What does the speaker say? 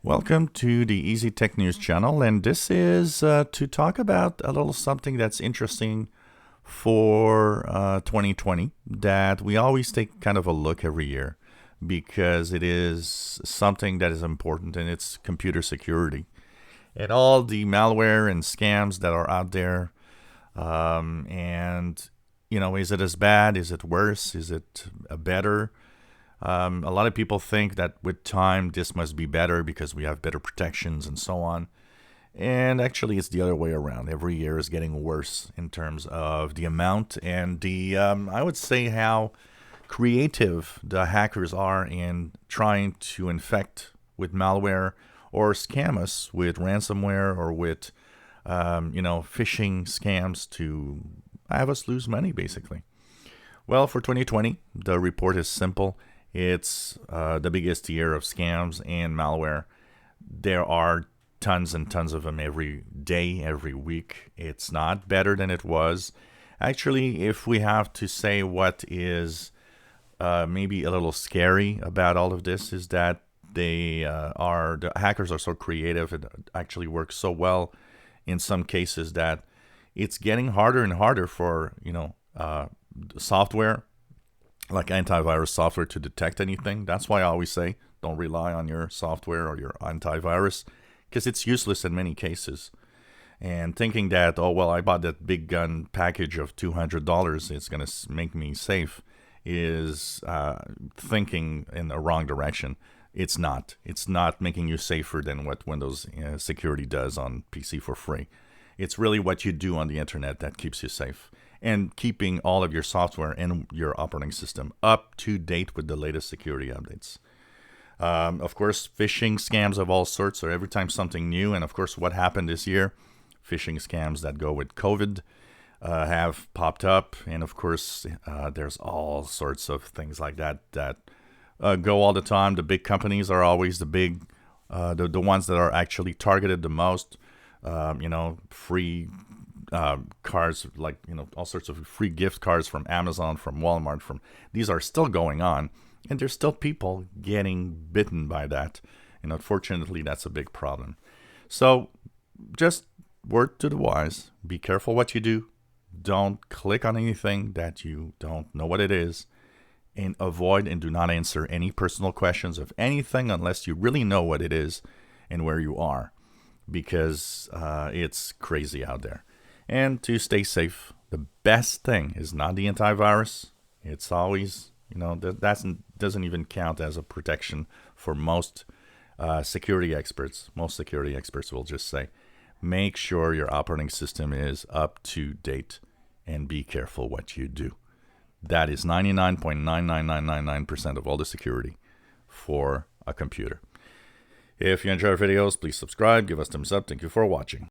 Welcome to the Easy Tech News channel, and this is to talk about a little something that's interesting for 2020 that we always take kind of a look every year because it is something that is important, and it's computer security and all the malware and scams that are out there. And is it as bad? Is it worse? Is it better? A lot of people think that with time this must be better because we have better protections and so on. And actually, it's the other way around. Every year is getting worse in terms of the amount and I would say, how creative the hackers are in trying to infect with malware or scam us with ransomware or with, phishing scams to have us lose money, basically. Well, for 2020, the report is simple. It's the biggest year of scams and malware. There are tons and tons of them every day, every week. It's not better than it was. Actually, if we have to say what is maybe a little scary about all of this, is that the hackers are so creative. It actually works so well in some cases that it's getting harder and harder for software like antivirus software to detect anything. That's why I always say don't rely on your software or your antivirus, because it's useless in many cases. And thinking that, oh, well, I bought that big gun package of $200, it's going to make me safe, is thinking in the wrong direction. It's not. It's not making you safer than what Windows security does on PC for free. It's really what you do on the internet that keeps you safe, and keeping all of your software and your operating system up to date with the latest security updates. Of course, phishing scams of all sorts are every time something new. And of course, what happened this year, phishing scams that go with COVID have popped up. And of course, there's all sorts of things like that go all the time. The big companies are always the ones that are actually targeted the most. Free cards, like all sorts of free gift cards from Amazon, from Walmart, these are still going on, and there's still people getting bitten by that, and unfortunately that's a big problem. So just word to the wise: be careful what you do. Don't click on anything that you don't know what it is, and avoid and do not answer any personal questions of anything unless you really know what it is and where you are, because it's crazy out there. And to stay safe, the best thing is not the antivirus. It's always, that doesn't even count as a protection for most security experts. Most security experts will just say, make sure your operating system is up to date and be careful what you do. That is 99.99999% of all the security for a computer. If you enjoy our videos, please subscribe, give us thumbs up. Thank you for watching.